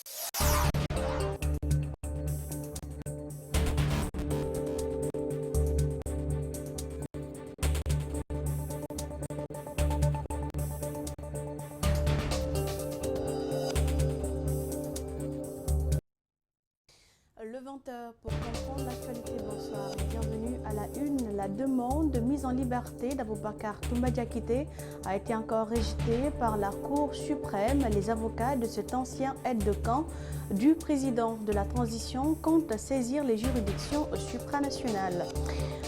Le 20h pour comprendre l'actualité. Bonsoir et bienvenue à la une. La demande de mise en liberté d'Aboubacar Toumba Diakité a été encore rejetée par la Cour suprême. Les avocats de cet ancien aide de camp du président de la transition comptent saisir les juridictions supranationales.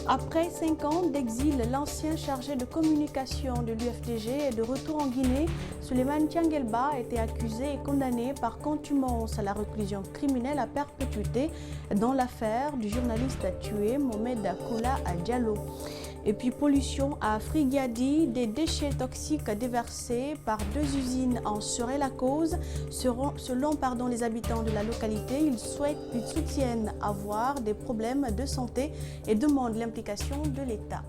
Après 5 ans d'exil, l'ancien chargé de communication de l'UFDG est de retour en Guinée. Souleymane Tianguelba a été accusé et condamné par contumace à la réclusion criminelle à perpétuité dans l'affaire du journaliste tué Mohamed Koula Diallo. Et puis pollution à Frigadi, des déchets toxiques déversés par 2 usines en seraient la cause. Selon les habitants de la localité, ils soutiennent avoir des problèmes de santé et demandent l'implication de l'État.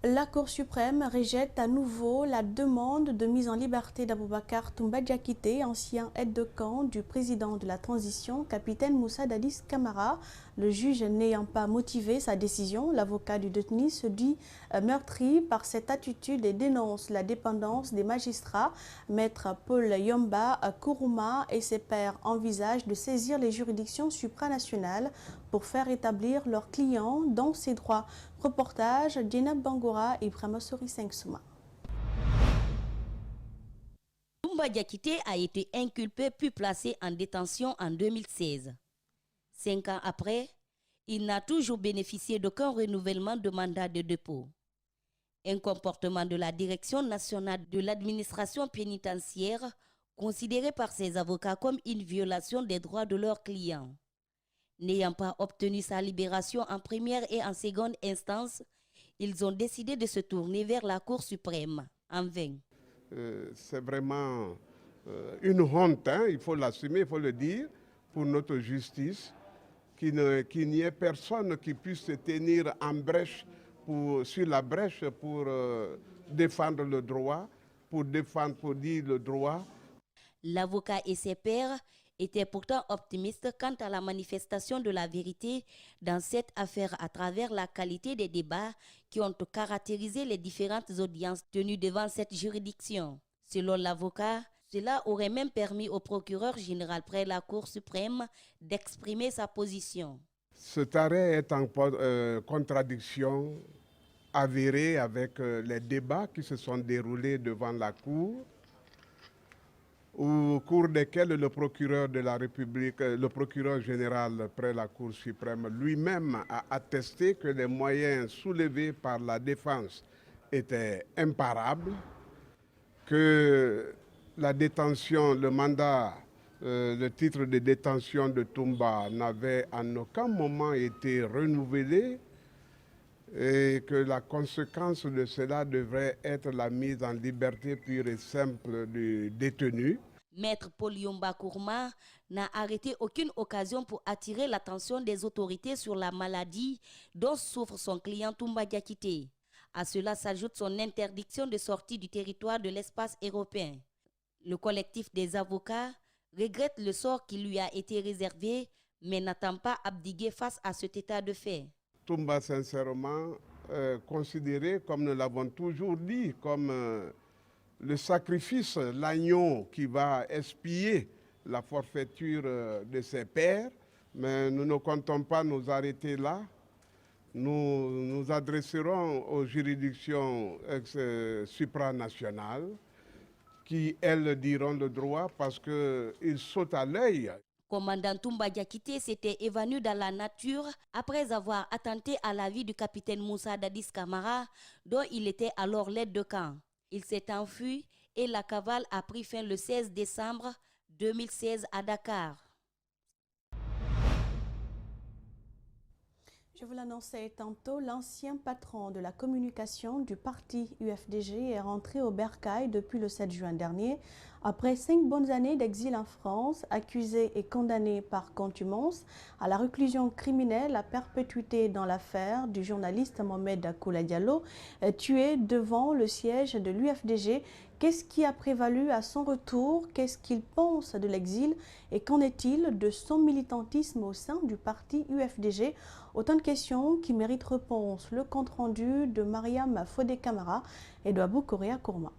La Cour suprême rejette à nouveau la demande de mise en liberté d'Aboubacar Toumba Diakité, ancien aide de camp du président de la transition, capitaine Moussa Dadis Camara. Le juge n'ayant pas motivé sa décision, l'avocat du détenu se dit meurtri par cette attitude et dénonce la dépendance des magistrats. Maître Paul Yomba Kourouma et ses pairs envisagent de saisir les juridictions supranationales pour faire établir leurs clients dans ses droits. Reportage Djenab Bangora et Ibrahima Sori Sengsouma. Toumba Diakité a été inculpé puis placé en détention en 2016. 5 ans après, il n'a toujours bénéficié d'aucun renouvellement de mandat de dépôt. Un comportement de la Direction nationale de l'administration pénitentiaire considéré par ses avocats comme une violation des droits de leurs clients. N'ayant pas obtenu sa libération en première et en seconde instance, ils ont décidé de se tourner vers la Cour suprême, en vain. C'est vraiment une honte, hein, il faut l'assumer, il faut le dire, pour notre justice, qu'il n'y ait personne qui puisse se tenir en brèche sur la brèche pour défendre le droit, pour dire le droit. L'avocat et ses pairs étaient pourtant optimistes quant à la manifestation de la vérité dans cette affaire à travers la qualité des débats qui ont caractérisé les différentes audiences tenues devant cette juridiction. Selon l'avocat, cela aurait même permis au procureur général près la Cour suprême d'exprimer sa position. Cet arrêt est en contradiction avérée avec les débats qui se sont déroulés devant la Cour, au cours desquels le procureur de la République, le procureur général près la Cour suprême lui-même a attesté que les moyens soulevés par la défense étaient imparables, que la détention, le mandat, le titre de détention de Toumba n'avait en aucun moment été renouvelé et que la conséquence de cela devrait être la mise en liberté pure et simple du détenu. Maître Paul Yomba Kourouma n'a arrêté aucune occasion pour attirer l'attention des autorités sur la maladie dont souffre son client Toumba Diakité. À cela s'ajoute son interdiction de sortie du territoire de l'espace européen. Le collectif des avocats regrette le sort qui lui a été réservé, mais n'attend pas abdiguer face à cet état de fait. Toumba, sincèrement, considéré, comme nous l'avons toujours dit, comme le sacrifice, l'agneau qui va expier la forfaiture de ses pairs, mais nous ne comptons pas nous arrêter là. Nous nous adresserons aux juridictions supranationales qui, elles, diront le droit parce qu'ils sautent à l'œil. Commandant Toumba Diakité s'était évanoui dans la nature après avoir attenté à la vie du capitaine Moussa Dadis Camara, dont il était alors l'aide de camp. Il s'est enfui et la cavale a pris fin le 16 décembre 2016 à Dakar. Je vous l'annonçais tantôt, l'ancien patron de la communication du parti UFDG est rentré au bercail depuis le 7 juin dernier. Après 5 bonnes années d'exil en France, accusé et condamné par contumace à la réclusion criminelle à perpétuité dans l'affaire du journaliste Mohamed Koula Diallo, tué devant le siège de l'UFDG, qu'est-ce qui a prévalu à son retour? Qu'est-ce qu'il pense de l'exil? Et qu'en est-il de son militantisme au sein du parti UFDG? Autant de questions qui méritent réponse. Le compte-rendu de Mariam Fodé Camara et de Abou Korea Kourma.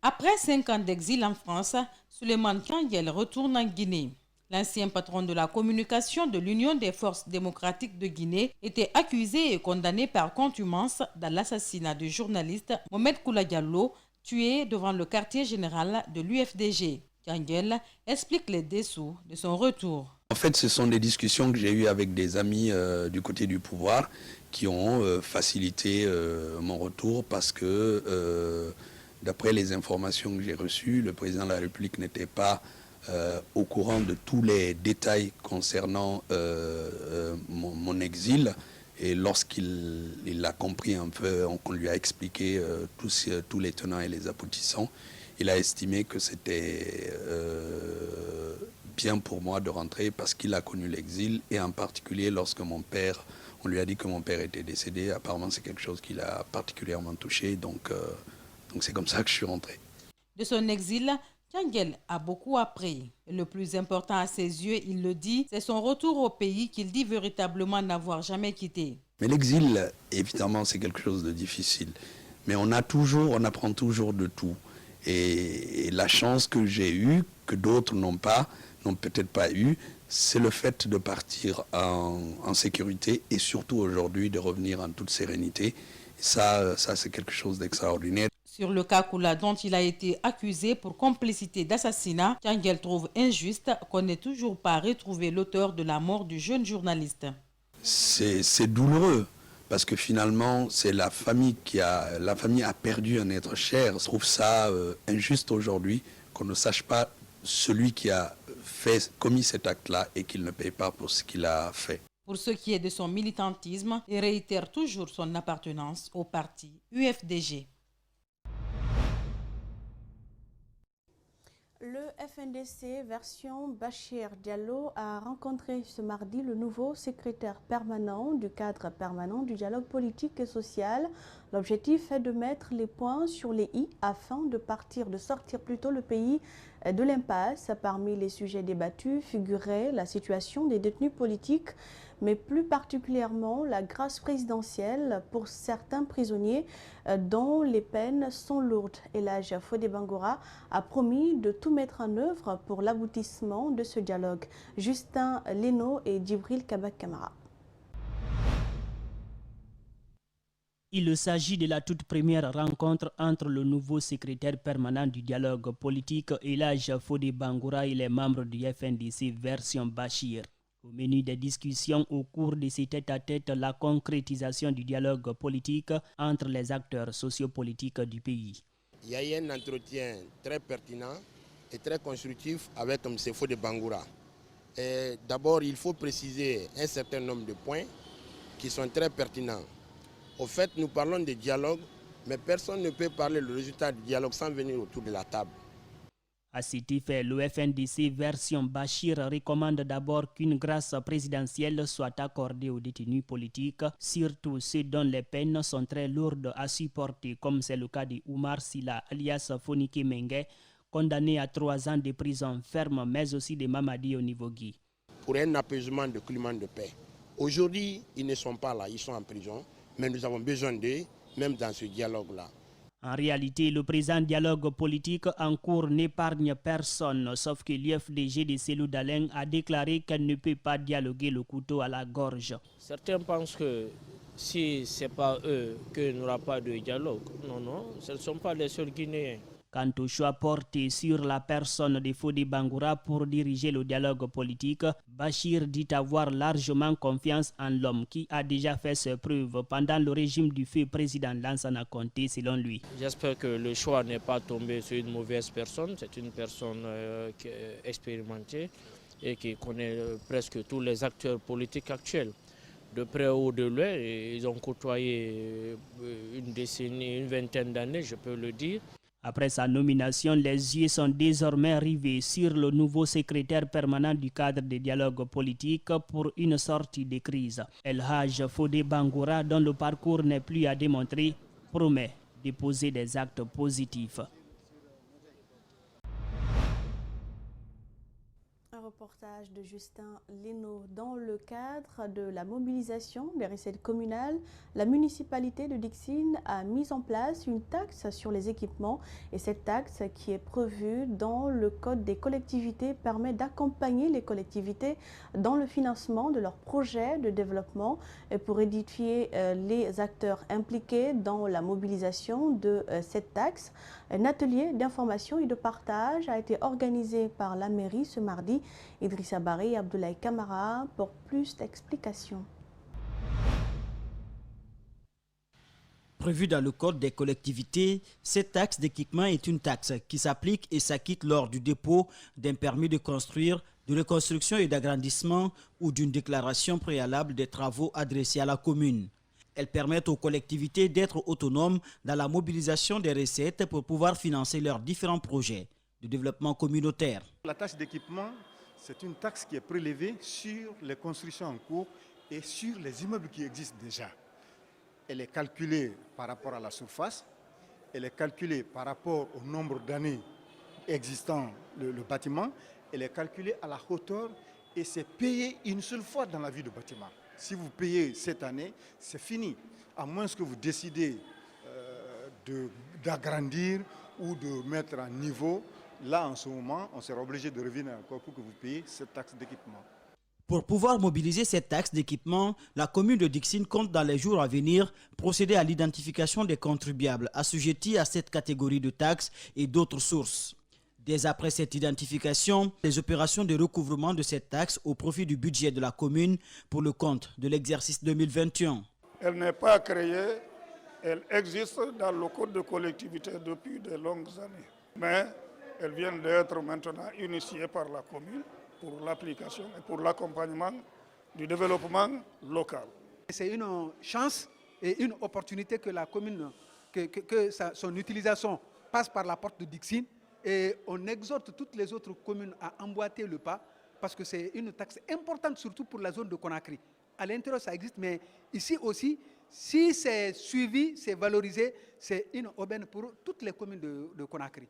Après 5 ans d'exil en France, Souleymane Kangel retourne en Guinée. L'ancien patron de la communication de l'Union des forces démocratiques de Guinée était accusé et condamné par contumace dans l'assassinat du journaliste Mohamed Koula Diallo, tué devant le quartier général de l'UFDG. Kangel explique les dessous de son retour. En fait, ce sont des discussions que j'ai eues avec des amis du côté du pouvoir qui ont facilité mon retour parce que d'après les informations que j'ai reçues, le président de la République n'était pas au courant de tous les détails concernant mon exil. Et lorsqu'il a compris un peu, qu'on lui a expliqué tous les tenants et les aboutissants, il a estimé que c'était bien pour moi de rentrer parce qu'il a connu l'exil et en particulier lorsque on lui a dit que mon père était décédé. Apparemment, c'est quelque chose qui l'a particulièrement touché. Donc c'est comme ça que je suis rentré. De son exil, Kangel a beaucoup appris. Le plus important à ses yeux, il le dit, c'est son retour au pays qu'il dit véritablement n'avoir jamais quitté. Mais l'exil, évidemment, c'est quelque chose de difficile. Mais on apprend toujours de tout. Et la chance que j'ai eue, que d'autres n'ont peut-être pas eu, c'est le fait de partir en sécurité et surtout aujourd'hui de revenir en toute sérénité. Et ça c'est quelque chose d'extraordinaire. Sur le cas Koula dont il a été accusé pour complicité d'assassinat, Kangel trouve injuste qu'on n'ait toujours pas retrouvé l'auteur de la mort du jeune journaliste. C'est douloureux parce que finalement, c'est la famille a perdu un être cher. Je trouve ça injuste aujourd'hui qu'on ne sache pas celui qui a commis cet acte-là et qu'il ne paye pas pour ce qu'il a fait. Pour ce qui est de son militantisme, il réitère toujours son appartenance au parti UFDG. Le FNDC version Bachir Diallo a rencontré ce mardi le nouveau secrétaire permanent du cadre permanent du dialogue politique et social. L'objectif est de mettre les points sur les i afin de sortir plutôt le pays de l'impasse. Parmi les sujets débattus figurait la situation des détenus politiques, mais plus particulièrement la grâce présidentielle pour certains prisonniers dont les peines sont lourdes. Elhadji Fodé Bangoura a promis de tout mettre en œuvre pour l'aboutissement de ce dialogue. Justin Leno et Djibril Kabak Kamara. Il s'agit de la toute première rencontre entre le nouveau secrétaire permanent du dialogue politique Elhadji Fodé Bangoura et les membres du FNDC version Bachir. Au menu des discussions au cours de ces tête-à-tête, la concrétisation du dialogue politique entre les acteurs sociopolitiques du pays. Il y a eu un entretien très pertinent et très constructif avec M. Fodé Bangoura. D'abord, il faut préciser un certain nombre de points qui sont très pertinents. Au fait, nous parlons de dialogue, mais personne ne peut parler du résultat du dialogue sans venir autour de la table. À cet effet, le FNDC version Bachir recommande d'abord qu'une grâce présidentielle soit accordée aux détenus politiques, surtout ceux dont les peines sont très lourdes à supporter, comme c'est le cas de Oumar Sila alias Fonike Mengue, condamné à 3 ans de prison ferme, mais aussi de Mamadi Onivogui. Pour un apaisement de climat de paix. Aujourd'hui, ils ne sont pas là, ils sont en prison, mais nous avons besoin d'eux, même dans ce dialogue-là. En réalité, le présent dialogue politique en cours n'épargne personne, sauf que l'UFDG de Cellou Dalein a déclaré qu'elle ne peut pas dialoguer le couteau à la gorge. Certains pensent que si ce n'est pas eux qu'il n'y aura pas de dialogue. Non, ce ne sont pas les seuls Guinéens. Quant au choix porté sur la personne de Fodé Bangoura pour diriger le dialogue politique, Bachir dit avoir largement confiance en l'homme qui a déjà fait ses preuves pendant le régime du feu président Lansana Conté, selon lui. J'espère que le choix n'est pas tombé sur une mauvaise personne. C'est une personne qui est expérimentée et qui connaît presque tous les acteurs politiques actuels. de près ou de loin. Et ils ont côtoyé une décennie, une vingtaine d'années, je peux le dire. Après sa nomination, les yeux sont désormais rivés sur le nouveau secrétaire permanent du cadre de dialogue politique pour une sortie de crise. El Hadj Fodé Bangoura, dont le parcours n'est plus à démontrer, promet de poser des actes positifs. Un reportage de Justin Leno. Dans le cadre de la mobilisation des recettes communales, la municipalité de Dixine a mis en place une taxe sur les équipements et cette taxe qui est prévue dans le Code des collectivités permet d'accompagner les collectivités dans le financement de leurs projets de développement et pour édifier les acteurs impliqués dans la mobilisation de cette taxe. Un atelier d'information et de partage a été organisé par la mairie ce mardi. Idrissa Baré et Abdoulaye Kamara pour plus d'explications. Prévue dans le Code des collectivités, cette taxe d'équipement est une taxe qui s'applique et s'acquitte lors du dépôt d'un permis de construire, de reconstruction et d'agrandissement ou d'une déclaration préalable des travaux adressés à la commune. Elles permettent aux collectivités d'être autonomes dans la mobilisation des recettes pour pouvoir financer leurs différents projets de développement communautaire. La taxe d'équipement, c'est une taxe qui est prélevée sur les constructions en cours et sur les immeubles qui existent déjà. Elle est calculée par rapport à la surface, elle est calculée par rapport au nombre d'années existant le bâtiment, elle est calculée à la hauteur et c'est payé une seule fois dans la vie du bâtiment. Si vous payez cette année, c'est fini, à moins que vous décidez d'agrandir ou de mettre à niveau. Là, en ce moment, on sera obligé de revenir encore pour que vous payiez cette taxe d'équipement. Pour pouvoir mobiliser cette taxe d'équipement, la commune de Dixine compte dans les jours à venir procéder à l'identification des contribuables assujettis à cette catégorie de taxes et d'autres sources. Dès après cette identification, les opérations de recouvrement de cette taxe au profit du budget de la commune pour le compte de l'exercice 2021. Elle n'est pas créée, elle existe dans le code de collectivité depuis de longues années. Mais elle vient d'être maintenant initiée par la commune pour l'application et pour l'accompagnement du développement local. C'est une chance et une opportunité que la commune, son utilisation passe par la porte de Dixine. Et on exhorte toutes les autres communes à emboîter le pas parce que c'est une taxe importante, surtout pour la zone de Conakry. À l'intérieur, ça existe, mais ici aussi, si c'est suivi, c'est valorisé, c'est une aubaine pour toutes les communes de Conakry.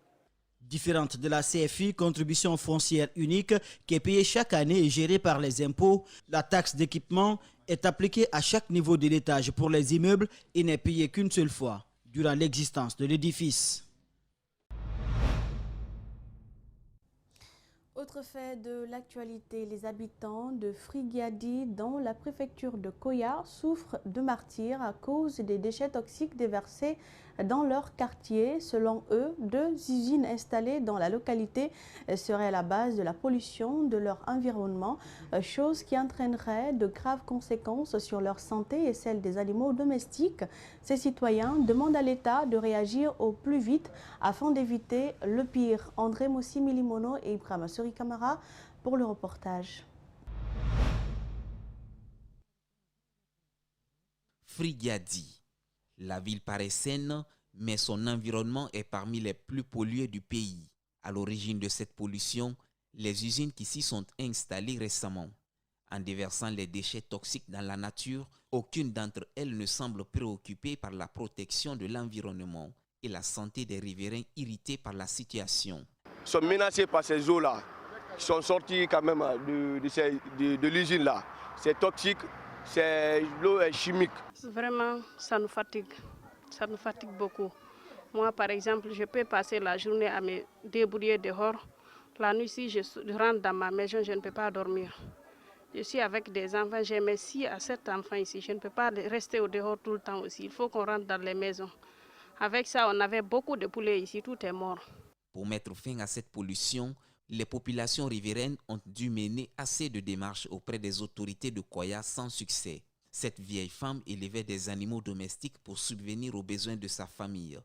Différente de la CFI, contribution foncière unique, qui est payée chaque année et gérée par les impôts, la taxe d'équipement est appliquée à chaque niveau de l'étage pour les immeubles et n'est payée qu'une seule fois durant l'existence de l'édifice. Autre fait de l'actualité, les habitants de Frigiadi dans la préfecture de Koya souffrent de martyrs à cause des déchets toxiques déversés dans leur quartier. Selon eux, 2 usines installées dans la localité seraient à la base de la pollution de leur environnement, chose qui entraînerait de graves conséquences sur leur santé et celle des animaux domestiques. Ces citoyens demandent à l'État de réagir au plus vite afin d'éviter le pire. André Moussi Milimono et Ibrahima Sori Kamara pour le reportage. Frigiadi. La ville paraît saine, mais son environnement est parmi les plus pollués du pays. À l'origine de cette pollution, les usines qui s'y sont installées récemment. En déversant les déchets toxiques dans la nature, aucune d'entre elles ne semble préoccupée par la protection de l'environnement et la santé des riverains irrités par la situation. Ils sont menacés par ces eaux-là, qui sont sorties quand même de l'usine-là. C'est toxique. L'eau est chimique. Vraiment, ça nous fatigue beaucoup. Moi, par exemple, je peux passer la journée à me débrouiller dehors. La nuit, si je rentre dans ma maison, je ne peux pas dormir. Je suis avec des enfants, j'ai mes 6 à 7 enfants ici. Je ne peux pas rester au dehors tout le temps aussi. Il faut qu'on rentre dans les maisons. Avec ça, on avait beaucoup de poulets ici, tout est mort. Pour mettre fin à cette pollution, les populations riveraines ont dû mener assez de démarches auprès des autorités de Koya sans succès. Cette vieille femme élevait des animaux domestiques pour subvenir aux besoins de sa famille.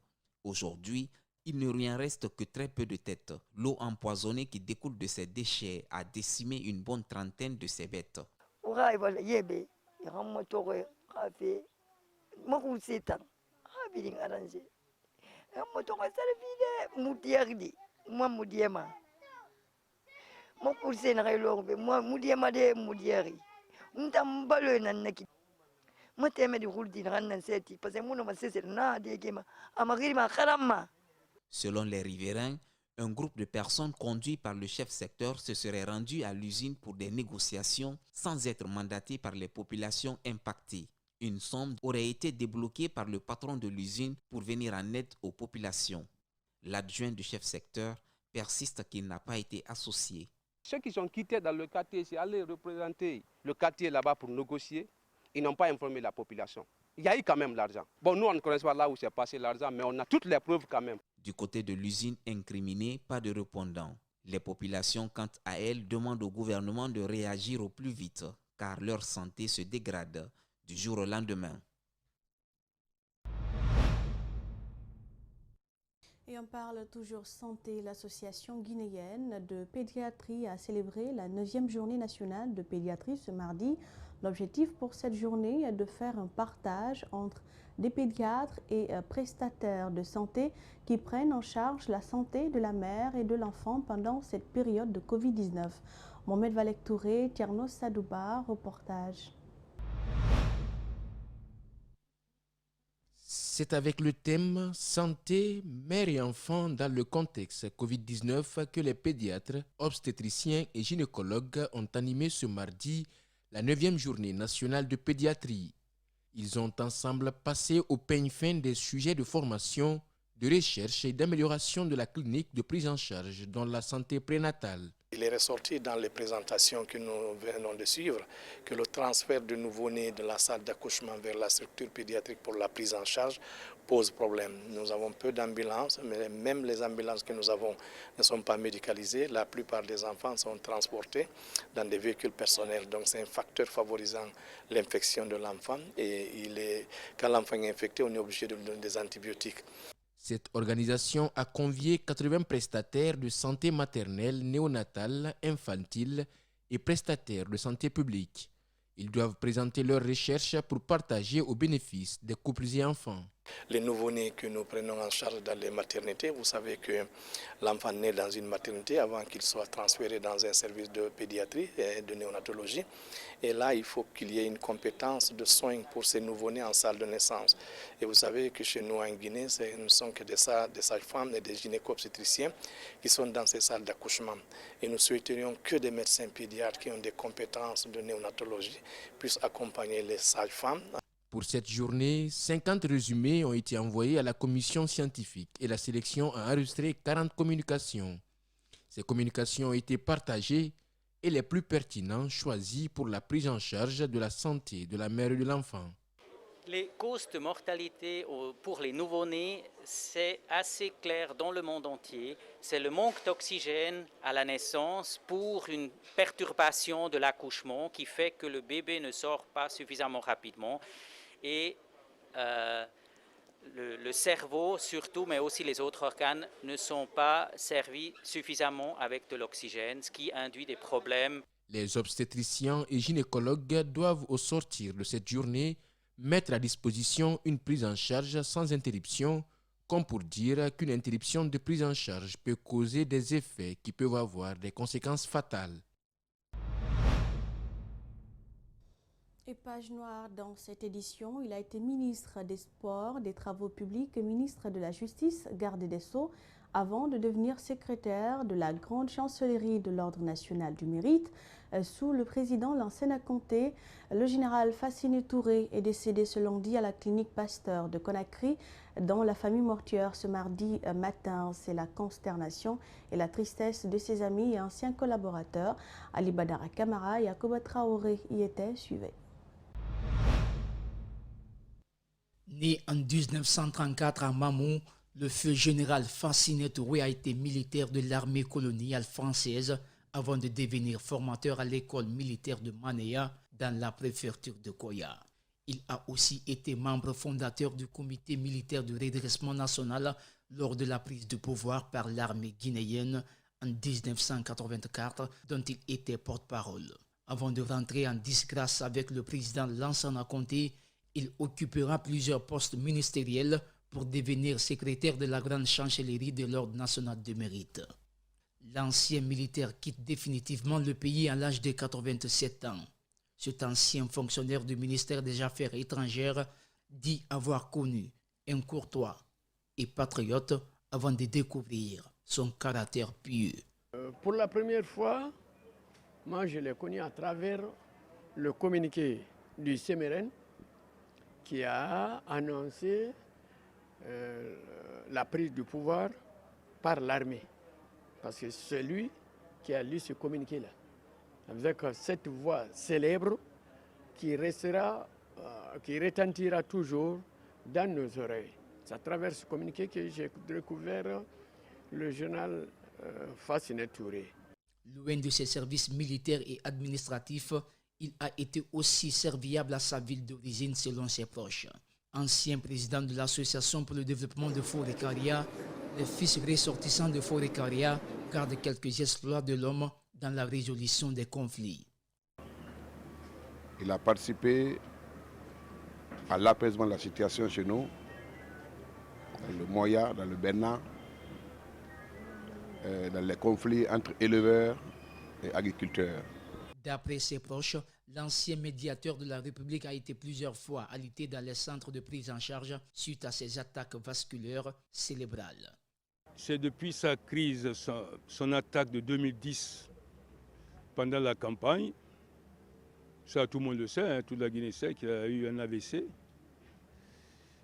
Aujourd'hui, il ne lui en reste que très peu de têtes. L'eau empoisonnée qui découle de ces déchets a décimé une bonne trentaine de ces bêtes. Selon les riverains, un groupe de personnes conduit par le chef secteur se serait rendu à l'usine pour des négociations sans être mandaté par les populations impactées. Une somme aurait été débloquée par le patron de l'usine pour venir en aide aux populations. L'adjoint du chef secteur persiste qu'il n'a pas été associé. Ceux qui sont quittés dans le quartier, c'est aller représenter le quartier là-bas pour négocier. Ils n'ont pas informé la population. Il y a eu quand même l'argent. Bon, nous, on ne connaît pas là où s'est passé l'argent, mais on a toutes les preuves quand même. Du côté de l'usine incriminée, pas de répondant. Les populations, quant à elles, demandent au gouvernement de réagir au plus vite, car leur santé se dégrade du jour au lendemain. Et on parle toujours santé. L'association guinéenne de pédiatrie a célébré la 9e journée nationale de pédiatrie ce mardi. L'objectif pour cette journée est de faire un partage entre des pédiatres et prestataires de santé qui prennent en charge la santé de la mère et de l'enfant pendant cette période de Covid-19. Mohamed Valek Touré, Tierno Sadouba, reportage. C'est avec le thème « Santé, mère et enfant dans le contexte Covid-19 » que les pédiatres, obstétriciens et gynécologues ont animé ce mardi la 9e journée nationale de pédiatrie. Ils ont ensemble passé au peigne fin des sujets de formation, de recherche et d'amélioration de la clinique de prise en charge dans la santé prénatale. Il est ressorti dans les présentations que nous venons de suivre que le transfert de nouveau-nés de la salle d'accouchement vers la structure pédiatrique pour la prise en charge pose problème. Nous avons peu d'ambulances, mais même les ambulances que nous avons ne sont pas médicalisées. La plupart des enfants sont transportés dans des véhicules personnels. Donc c'est un facteur favorisant l'infection de l'enfant. Et quand l'enfant est infecté, on est obligé de lui donner des antibiotiques. Cette organisation a convié 80 prestataires de santé maternelle, néonatale, infantile et prestataires de santé publique. Ils doivent présenter leurs recherches pour partager au bénéfice des couples et enfants. Les nouveau-nés que nous prenons en charge dans les maternités, vous savez que l'enfant naît dans une maternité avant qu'il soit transféré dans un service de pédiatrie et de néonatologie. Et là, il faut qu'il y ait une compétence de soins pour ces nouveau-nés en salle de naissance. Et vous savez que chez nous en Guinée, ce ne sont que des sages-femmes et des gynéco-obstétriciens qui sont dans ces salles d'accouchement. Et nous souhaiterions que des médecins pédiatres qui ont des compétences de néonatologie puissent accompagner les sages-femmes. Pour cette journée, 50 résumés ont été envoyés à la commission scientifique et la sélection a enregistré 40 communications. Ces communications ont été partagées et les plus pertinents choisis pour la prise en charge de la santé de la mère et de l'enfant. Les causes de mortalité pour les nouveau-nés, c'est assez clair dans le monde entier. C'est le manque d'oxygène à la naissance pour une perturbation de l'accouchement qui fait que le bébé ne sort pas suffisamment rapidement. Et le cerveau surtout, mais aussi les autres organes, ne sont pas servis suffisamment avec de l'oxygène, ce qui induit des problèmes. Les obstétriciens et gynécologues doivent au sortir de cette journée mettre à disposition une prise en charge sans interruption, comme pour dire qu'une interruption de prise en charge peut causer des effets qui peuvent avoir des conséquences fatales. Et page noire dans cette édition, il a été ministre des Sports, des Travaux publics et ministre de la Justice, garde des Sceaux, avant de devenir secrétaire de la Grande Chancellerie de l'Ordre national du mérite. Sous le président Lansana Conté, le général Fassine Touré est décédé ce lundi à la clinique Pasteur de Conakry dans la famille mortuaire ce mardi matin. C'est la consternation et la tristesse de ses amis et anciens collaborateurs. Ali Badara Kamara et Yacoba Traoré y étaient, suivaient. Né en 1934 à Mamou, le feu général Fassine Touré a été militaire de l'armée coloniale française avant de devenir formateur à l'école militaire de Manéa dans la préfecture de Koya. Il a aussi été membre fondateur du comité militaire de redressement national lors de la prise de pouvoir par l'armée guinéenne en 1984 dont il était porte-parole. Avant de rentrer en disgrâce avec le président Lansana Conté, il occupera plusieurs postes ministériels pour devenir secrétaire de la grande chancellerie de l'Ordre national de mérite. L'ancien militaire quitte définitivement le pays à l'âge de 87 ans. Cet ancien fonctionnaire du ministère des Affaires étrangères dit avoir connu un courtois et patriote avant de découvrir son caractère pieux. Pour la première fois, moi je l'ai connu à travers le communiqué du CMRN qui a annoncé la prise du pouvoir par l'armée. Parce que c'est lui qui a lu ce communiqué-là. Ça veut dire que cette voix célèbre qui restera, qui retentira toujours dans nos oreilles. C'est à travers ce communiqué que j'ai découvert le journal Fasciné Touré. Loin de ses services militaires et administratifs, il a été aussi serviable à sa ville d'origine selon ses proches. Ancien président de l'Association pour le développement de Forêt-Caria, le fils ressortissant de Forêt-Caria garde quelques exploits de l'homme dans la résolution des conflits. Il a participé à l'apaisement de la situation chez nous, dans le Moya, dans le Bénin, dans les conflits entre éleveurs et agriculteurs. D'après ses proches, l'ancien médiateur de la République a été plusieurs fois alité dans les centres de prise en charge suite à ses attaques vasculaires cérébrales. C'est depuis sa crise, son attaque de 2010, pendant la campagne, ça tout le monde le sait, toute la Guinée sait qu'il a eu un AVC.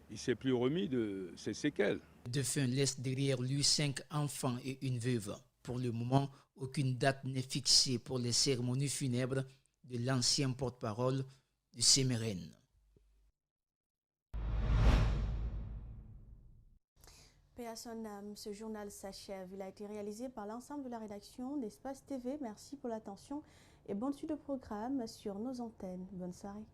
Il ne s'est plus remis de ses séquelles. Le défunt laisse derrière lui 5 enfants et une veuve. Pour le moment, aucune date n'est fixée pour les cérémonies funèbres de l'ancien porte-parole du CMRN. Paix à son âme, ce journal s'achève. Il a été réalisé par l'ensemble de la rédaction d'Espace TV. Merci pour l'attention et bonne suite de programme sur nos antennes. Bonne soirée.